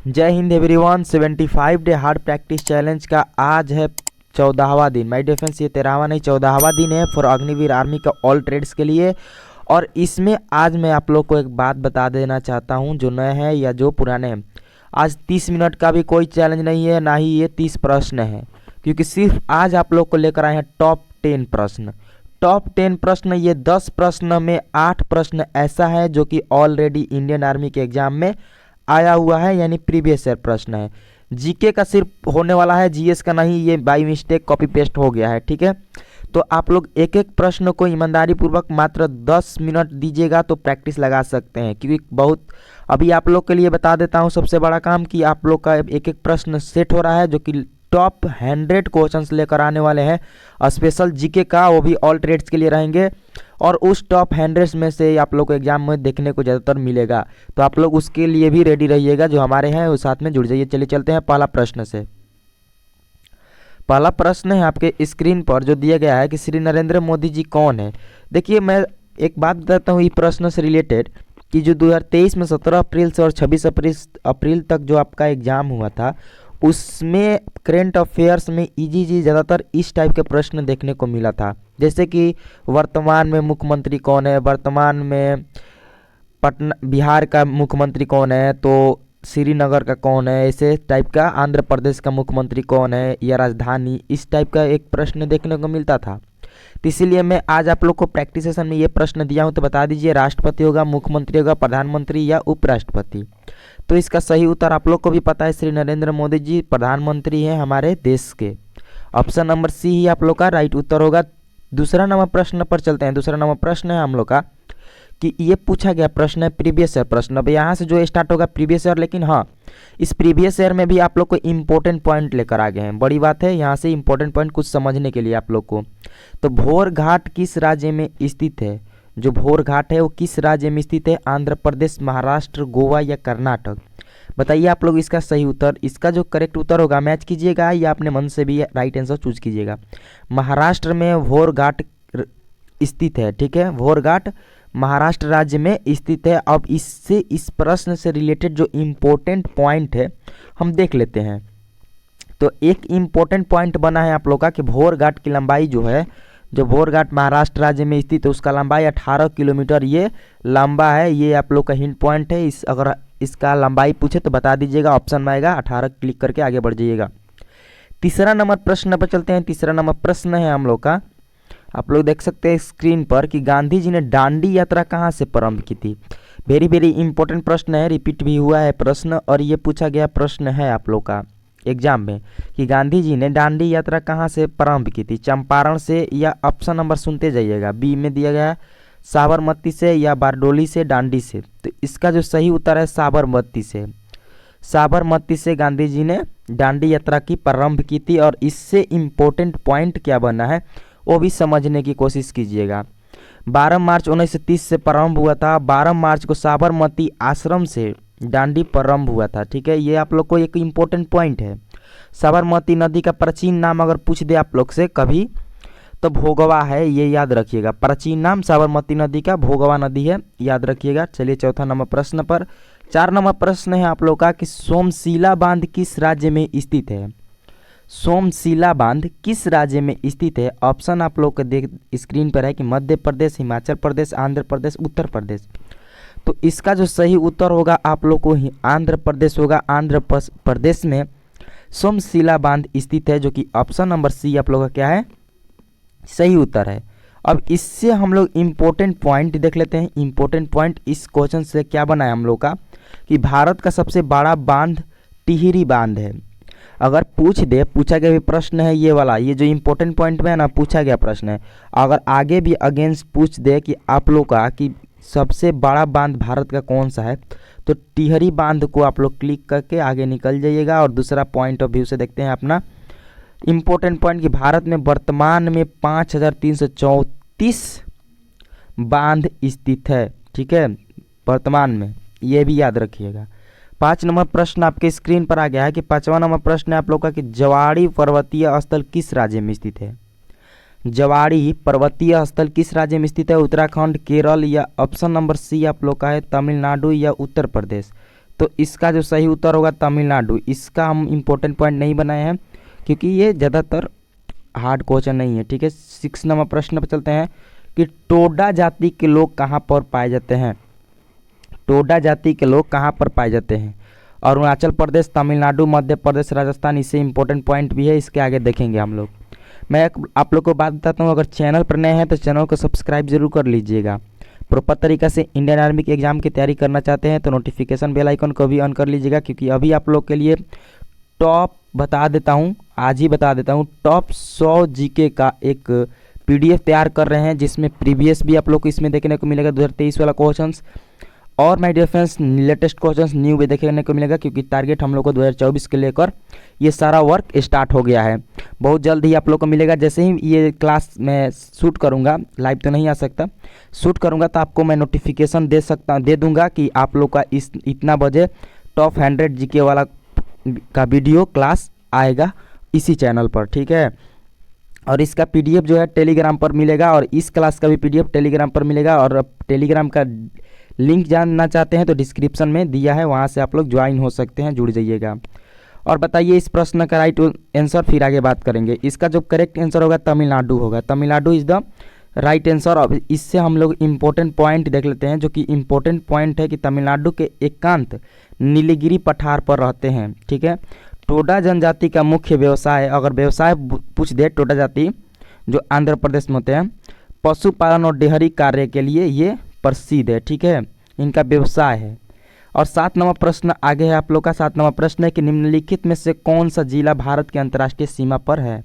जय Hind everyone. 75 day hard practice challenge का आज है 14वां दिन। माय डिफेंस ये 13वां नहीं 14वां दिन है फॉर अग्निवीर आर्मी का ऑल ट्रेड्स के लिए। और इसमें आज मैं आप लोग को एक बात बता देना चाहता हूं, जो नए हैं या जो पुराने हैं। आज 30 मिनट का भी कोई चैलेंज नहीं है, ना ही ये 30 प्रश्न है, क्योंकि सिर्फ आज आप लोग को लेकर आए हैं टॉप 10 प्रश्न। टॉप 10 प्रश्न, ये 10 प्रश्न में 8 प्रश्न ऐसा है जो कि ऑलरेडी इंडियन आर्मी के एग्जाम में आया हुआ है, यानी प्रीवियस ईयर प्रश्न है। जीके का सिर्फ होने वाला है, जीएस का नहीं। ये बाई मिस्टेक कॉपी पेस्ट हो गया है, ठीक है। तो आप लोग एक एक प्रश्न को ईमानदारी पूर्वक मात्र 10 मिनट दीजिएगा तो प्रैक्टिस लगा सकते हैं, क्योंकि बहुत अभी आप लोग के लिए बता देता हूं सबसे बड़ा काम कि आप लोग का एक एक प्रश्न सेट हो रहा है, जो कि टॉप 100 क्वेश्चंस लेकर आने वाले हैं स्पेशल जीके का, वो भी ऑल ट्रेड्स के लिए रहेंगे। और उस टॉप 100 में से आप लोग को एग्जाम में देखने को ज़्यादातर मिलेगा, तो आप लोग उसके लिए भी रेडी रहिएगा। जो हमारे हैं उस साथ में जुड़ जाइए। चलिए चलते हैं पहला प्रश्न से। पहला प्रश्न है आपके स्क्रीन पर जो दिया गया है कि श्री नरेंद्र मोदी जी कौन है। देखिए, मैं एक बात बताता हूँ इस प्रश्न से रिलेटेड कि जो 2023 में 17 अप्रैल से और 26 अप्रैल तक जो आपका एग्जाम हुआ था, उसमें करेंट अफेयर्स में इजी ज़्यादातर इस टाइप के प्रश्न देखने को मिला था, जैसे कि वर्तमान में मुख्यमंत्री कौन है, वर्तमान में पटना बिहार का मुख्यमंत्री कौन है, तो श्रीनगर का कौन है, ऐसे टाइप का आंध्र प्रदेश का मुख्यमंत्री कौन है या राजधानी, इस टाइप का एक प्रश्न देखने को मिलता था। तो इसीलिए मैं आज आप लोग को प्रैक्टिस सेशन में ये प्रश्न दिया हूँ, तो बता दीजिए राष्ट्रपति होगा, मुख्यमंत्री होगा, प्रधानमंत्री या उपराष्ट्रपति। तो इसका सही उत्तर आप लोग को भी पता है, श्री नरेंद्र मोदी जी प्रधानमंत्री हैं हमारे देश के। ऑप्शन नंबर सी ही आप लोग का राइट उत्तर होगा। दूसरा नंबर प्रश्न पर चलते हैं। दूसरा नंबर प्रश्न है हम लोग का कि ये पूछा गया प्रश्न है प्रीवियस ईयर प्रश्न। अब यहाँ से जो स्टार्ट होगा प्रीवियस ईयर, लेकिन हाँ, इस प्रीवियस ईयर में भी आप लोग को इंपॉर्टेंट पॉइंट लेकर आ गए हैं। बड़ी बात है, यहाँ से इंपॉर्टेंट पॉइंट कुछ समझने के लिए आप लोग को। तो भोर घाट किस राज्य में स्थित है? जो भोर घाट है वो किस राज्य में स्थित है? आंध्र प्रदेश, महाराष्ट्र, गोवा या कर्नाटक? बताइए आप लोग इसका सही उत्तर। इसका जो करेक्ट उत्तर होगा, मैच कीजिएगा या अपने मन से भी राइट आंसर चूज कीजिएगा। महाराष्ट्र में भोर घाट स्थित है, ठीक है। भोर घाट महाराष्ट्र राज्य में स्थित है। अब इससे इस प्रश्न से रिलेटेड जो इम्पोर्टेंट पॉइंट है हम देख लेते हैं। तो एक इम्पोर्टेंट पॉइंट बना है आप लोग का कि भोर घाट की लंबाई जो है, जो भोर घाट महाराष्ट्र राज्य में स्थित है, उसका लंबाई 18 किलोमीटर ये लंबा है। ये आप लोग का हिंट पॉइंट है। अगर इसका लंबाई पूछे तो बता दीजिएगा, ऑप्शन में आएगा 18, क्लिक करके आगे बढ़ जाइएगा। तीसरा नंबर प्रश्न पर चलते हैं। तीसरा नंबर प्रश्न है हम लोग का, आप लोग देख सकते हैं स्क्रीन पर कि गांधी जी ने दांडी यात्रा कहाँ से प्रारंभ की थी। वेरी इंपॉर्टेंट प्रश्न है, रिपीट भी हुआ है प्रश्न, और ये पूछा गया प्रश्न है आप लोग का एग्जाम में कि गांधी जी ने दांडी यात्रा कहाँ से प्रारंभ की थी। चंपारण से या ऑप्शन नंबर सुनते जाइएगा, बी में दिया गया है साबरमती से या बारडोली से, दांडी से। तो इसका जो सही उत्तर है साबरमती से। साबरमती से गांधी जी ने दांडी यात्रा की प्रारंभ की थी। और इससे इम्पोर्टेंट पॉइंट क्या बना है वो भी समझने की कोशिश कीजिएगा। 12 मार्च 1930 से प्रारंभ हुआ था। 12 मार्च को साबरमती आश्रम से दांडी प्रारंभ हुआ था, ठीक है। ये आप लोग को एक इम्पोर्टेंट पॉइंट है। साबरमती नदी का प्राचीन नाम अगर पूछ दे आप लोग से कभी, तो भोगवा है, ये याद रखिएगा। प्राचीन नाम साबरमती नदी का भोगवा नदी है, याद रखिएगा। चलिए चौथा नंबर प्रश्न पर। 4 नंबर प्रश्न है आप लोग का कि सोमशिला बांध किस राज्य में स्थित है। सोमशिला बांध किस राज्य में स्थित है? ऑप्शन आप लोग के देख स्क्रीन पर है कि मध्य प्रदेश, हिमाचल प्रदेश, आंध्र प्रदेश, उत्तर प्रदेश। तो इसका जो सही उत्तर होगा आप लोग को आंध्र प्रदेश होगा। आंध्र प्रदेश में सोमशिला बांध स्थित है, जो कि ऑप्शन नंबर सी आप लोग का क्या है, सही उत्तर है। अब इससे हम लोग इम्पोर्टेंट पॉइंट देख लेते हैं। इम्पोर्टेंट पॉइंट इस क्वेश्चन से क्या बना है हम लोग का कि भारत का सबसे बड़ा बांध टिहरी बांध है। अगर पूछा गया भी प्रश्न है ये वाला, ये जो इम्पोर्टेंट पॉइंट में है ना, पूछा गया प्रश्न है। अगर आगे भी अगेंस्ट पूछ दे कि आप लोग का कि सबसे बड़ा बांध भारत का कौन सा है, तो टिहरी बांध को आप लोग क्लिक करके आगे निकल जाइएगा। और दूसरा पॉइंट ऑफ व्यू से देखते हैं अपना इम्पोर्टेंट पॉइंट कि भारत में वर्तमान में 5334 बांध स्थित है, ठीक है, वर्तमान में, ये भी याद रखिएगा। 5 नंबर प्रश्न आपके स्क्रीन पर आ गया है कि 5वां नंबर प्रश्न है आप लोग का कि जवाड़ी पर्वतीय स्थल किस राज्य में स्थित है। जवाड़ी पर्वतीय स्थल किस राज्य में स्थित है? उत्तराखंड, केरल या ऑप्शन नंबर सी आप लोग का है तमिलनाडु या उत्तर प्रदेश। तो इसका जो सही उत्तर होगा तमिलनाडु। इसका हम इम्पोर्टेंट पॉइंट नहीं बनाए हैं क्योंकि ये ज़्यादातर हार्ड क्वेश्चन नहीं है। ठीक है, 6 नंबर प्रश्न पर चलते हैं कि टोडा जाति के लोग कहाँ पर पाए जाते हैं। टोडा जाति के लोग कहाँ पर पाए जाते हैं? अरुणाचल प्रदेश, तमिलनाडु, मध्य प्रदेश, राजस्थान। इससे इंपॉर्टेंट पॉइंट भी है, इसके आगे देखेंगे हम लोग। मैं आप लोग को बात बताता हूँ, अगर चैनल पर नए हैं तो चैनल को सब्सक्राइब जरूर कर लीजिएगा। प्रॉपर तरीक़ा से इंडियन आर्मी के एग्ज़ाम की तैयारी करना चाहते हैं तो नोटिफिकेशन बेल आइकन को भी ऑन कर लीजिएगा, क्योंकि अभी आप लोग के लिए टॉप बता देता हूँ, आज ही बता देता हूँ, टॉप 100 जीके का एक पीडीएफ तैयार कर रहे हैं, जिसमें प्रीवियस भी आप लोग को इसमें देखने को मिलेगा 2023 वाला क्वेश्चंस, और my dear friends latest questions new भी देखने को मिलेगा, क्योंकि टारगेट हम लोग को 2024 के लेकर ये सारा वर्क स्टार्ट हो गया है। बहुत जल्द ही आप लोग को मिलेगा। जैसे ही ये क्लास मैं शूट करूँगा, लाइव तो नहीं आ सकता, शूट करूँगा तो आपको मैं नोटिफिकेशन दे दूँगा कि आप लोग का इतना बजे टॉप 100 जीके वाला का वीडियो क्लास आएगा इसी चैनल पर। ठीक है, और इसका पीडीएफ जो है टेलीग्राम पर मिलेगा, और इस क्लास का भी पीडीएफ टेलीग्राम पर मिलेगा। और टेलीग्राम का लिंक जानना चाहते हैं तो डिस्क्रिप्शन में दिया है, वहां से आप लोग ज्वाइन हो सकते हैं, जुड़ जाइएगा। और बताइए इस प्रश्न का राइट आंसर, फिर आगे बात करेंगे। इसका जो करेक्ट आंसर होगा तमिलनाडु होगा। Tamil Nadu is the right answer. अब इससे हम लोग इम्पोर्टेंट पॉइंट देख लेते हैं, जो कि इम्पोर्टेंट पॉइंट है कि तमिलनाडु के एकांत नीलगिरी पठार पर रहते हैं। ठीक है, टोडा जनजाति का मुख्य व्यवसाय, अगर व्यवसाय पूछ दे टोडा जाति जो आंध्र प्रदेश में होते हैं, पशुपालन और डेयरी कार्य के लिए ये प्रसिद्ध है। ठीक है, इनका व्यवसाय है। और 7 नंबर प्रश्न आगे है आप लोग का। 7 नंबर प्रश्न है कि निम्नलिखित में से कौन सा जिला भारत की अंतर्राष्ट्रीय सीमा पर है।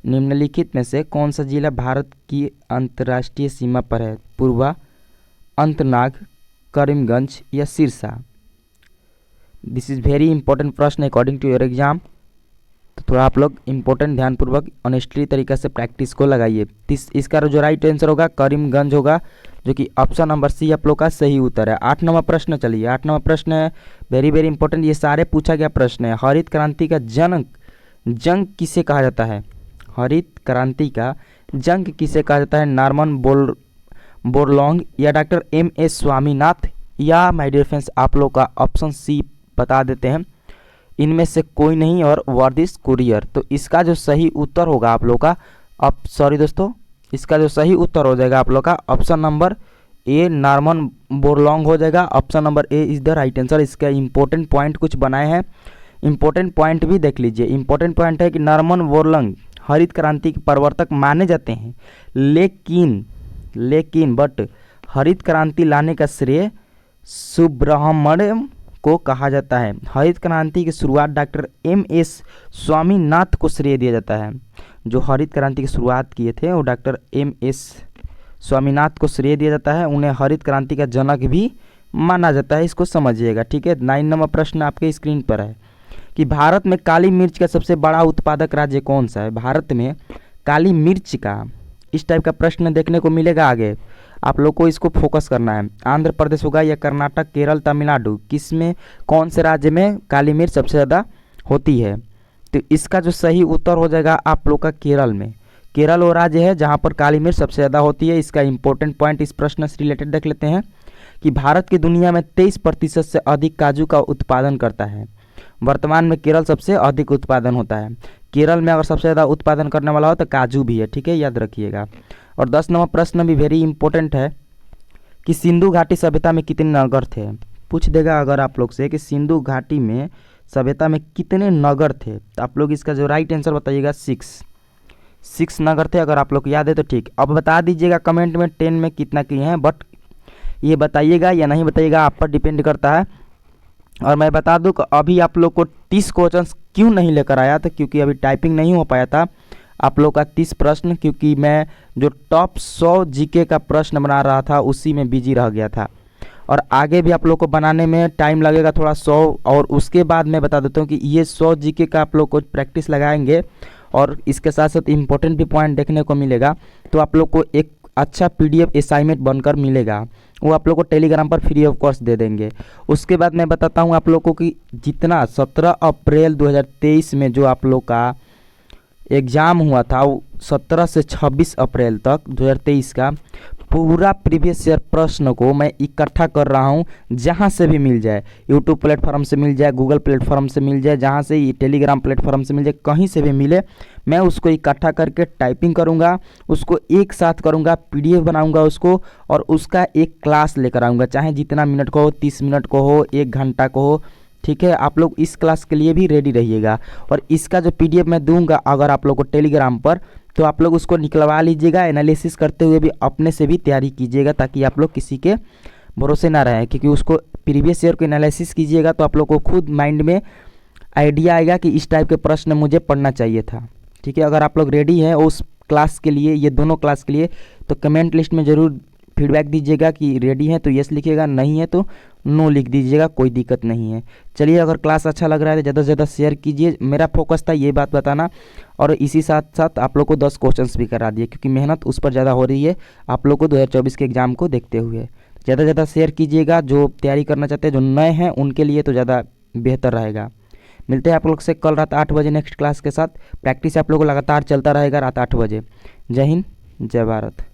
निम्नलिखित में से कौन सा जिला भारत की अंतर्राष्ट्रीय सीमा पर है? पूर्वा, अनंतनाग, करीमगंज या Sirsa. This is very important प्रश्न अकॉर्डिंग टू योर एग्जाम, तो थोड़ा आप लोग इंपॉर्टेंट ध्यानपूर्वक ऑनेस्टली तरीके से प्रैक्टिस को लगाइए। इसका जो राइट आंसर होगा करीमगंज होगा, जो कि ऑप्शन नंबर सी आप लोग का सही उत्तर है। 8 नंबर प्रश्न चलिए। 8 नंबर प्रश्न है वेरी वेरी इंपॉर्टेंट, ये सारे पूछा गया प्रश्न है। हरित क्रांति का जंग किसे कहा जाता है? हरित क्रांति का जंग किसे कहा जाता है? नॉर्मन बोरलॉन्ग या डॉक्टर M.S. स्वामीनाथ या माय डियर फ्रेंड्स आप लोग का ऑप्शन सी बता देते हैं, इनमें से कोई नहीं, और वर्दिस कुरियर। तो इसका जो सही उत्तर होगा आप लोग का इसका जो सही उत्तर हो जाएगा आप लोग का ऑप्शन नंबर ए नॉर्मन बोरलॉन्ग हो जाएगा। Option number A is the right answer. इसका इंपॉर्टेंट पॉइंट कुछ बनाए हैं, इंपॉर्टेंट पॉइंट भी देख लीजिए। इंपॉर्टेंट पॉइंट है कि नॉर्मन बोरलॉन्ग हरित क्रांति के प्रवर्तक माने जाते हैं, लेकिन बट हरित क्रांति लाने का श्रेय सुब्रह्मण्यम को कहा जाता है। हरित क्रांति की शुरुआत डॉक्टर M.S. स्वामीनाथ को श्रेय दिया जाता है। जो हरित क्रांति की शुरुआत किए थे वो डॉक्टर M.S. स्वामीनाथ को श्रेय दिया जाता है। उन्हें हरित क्रांति का जनक भी माना जाता है, इसको समझिएगा। ठीक है, 9 नंबर प्रश्न आपके स्क्रीन पर है कि भारत में काली मिर्च का सबसे बड़ा उत्पादक राज्य कौन सा है? भारत में काली मिर्च का इस टाइप का प्रश्न देखने को मिलेगा आगे, आप लोग को इसको फोकस करना है। आंध्र प्रदेश होगा या कर्नाटक, केरल, तमिलनाडु, किस में कौन से राज्य में काली मिर्च सबसे ज़्यादा होती है? तो इसका जो सही उत्तर हो जाएगा आप लोग का केरल में। केरल वो राज्य है जहाँ पर काली मिर्च सबसे ज़्यादा होती है। इसका इंपॉर्टेंट पॉइंट इस प्रश्न से रिलेटेड देख लेते हैं कि भारत की दुनिया में 23% से अधिक काजू का उत्पादन करता है। वर्तमान में केरल सबसे अधिक उत्पादन होता है। केरल में अगर सबसे ज़्यादा उत्पादन करने वाला हो तो काजू भी है। ठीक है, याद रखिएगा। और 10 नंबर प्रश्न भी वेरी इंपॉर्टेंट है कि सिंधु घाटी सभ्यता में कितने नगर थे? पूछ देगा अगर आप लोग से कि सिंधु घाटी में सभ्यता में कितने नगर थे, तो आप लोग इसका जो राइट आंसर बताइएगा 6 नगर थे। अगर आप लोग को याद है तो ठीक। अब बता दीजिएगा कमेंट में 10 में कितना किए हैं, बट ये बताइएगा या नहीं बताइएगा आप पर डिपेंड करता है। और मैं बता दूं कि अभी आप लोग को 30 क्वेश्चन क्यों नहीं लेकर आया था, क्योंकि अभी टाइपिंग नहीं हो पाया था आप लोग का 30 प्रश्न, क्योंकि मैं जो टॉप 100 जीके का प्रश्न बना रहा था उसी में बिजी रह गया था। और आगे भी आप लोग को बनाने में टाइम लगेगा थोड़ा 100, और उसके बाद मैं बता देता हूँ कि ये 100 जीके का आप लोग को प्रैक्टिस लगाएंगे, और इसके साथ साथ इम्पोर्टेंट भी पॉइंट देखने को मिलेगा। तो आप लोग को एक अच्छा PDF असाइनमेंट बनकर मिलेगा, वो आप लोग को टेलीग्राम पर फ्री ऑफ कॉस्ट दे देंगे। उसके बाद मैं बताता हूँ आप लोग को कि जितना 17 अप्रैल 2023 में जो आप लोग का एग्ज़ाम हुआ था, वो 17 से 26 अप्रैल तक 2023 का पूरा प्रीवियस ईयर प्रश्न को मैं इकट्ठा कर रहा हूँ, जहाँ से भी मिल जाए, यूट्यूब प्लेटफॉर्म से मिल जाए, गूगल प्लेटफॉर्म से मिल जाए, जहाँ से टेलीग्राम प्लेटफॉर्म से मिल जाए, कहीं से भी मिले, मैं उसको इकट्ठा करके टाइपिंग करूँगा, उसको एक साथ करूँगा, PDF बनाऊँगा उसको, और उसका एक क्लास लेकर आऊँगा, चाहे जितना मिनट को हो, 30 मिनट को हो, 1 घंटा को हो। ठीक है, आप लोग इस क्लास के लिए भी रेडी रहिएगा। और इसका जो PDF मैं दूंगा अगर आप लोग को टेलीग्राम पर, तो आप लोग उसको निकलवा लीजिएगा, एनालिसिस करते हुए भी अपने से भी तैयारी कीजिएगा, ताकि आप लोग किसी के भरोसे ना रहें, क्योंकि उसको प्रीवियस ईयर को एनालिसिस कीजिएगा तो आप लोग को खुद माइंड में आइडिया आएगा कि इस टाइप के प्रश्न मुझे पढ़ना चाहिए था। ठीक है, अगर आप लोग रेडी हैं उस क्लास के लिए, ये दोनों क्लास के लिए, तो कमेंट लिस्ट में ज़रूर फीडबैक दीजिएगा कि रेडी हैं तो यस लिखिएगा, नहीं है तो नो लिख दीजिएगा, कोई दिक्कत नहीं है। चलिए, अगर क्लास अच्छा लग रहा है तो ज़्यादा से ज़्यादा शेयर कीजिए। मेरा फोकस था ये बात बताना, और इसी साथ साथ आप लोग को 10 क्वेश्चंस भी करा दिए, क्योंकि मेहनत उस पर ज़्यादा हो रही है आप लोग को 2024 के एग्ज़ाम को देखते हुए। ज़्यादा से ज़्यादा शेयर कीजिएगा, जो तैयारी करना चाहते हैं, जो नए हैं उनके लिए तो ज़्यादा बेहतर रहेगा। मिलते हैं आप लोग से कल रात 8 बजे नेक्स्ट क्लास के साथ। प्रैक्टिस आप लोग को लगातार चलता रहेगा रात 8 बजे। जय हिंद, जय भारत।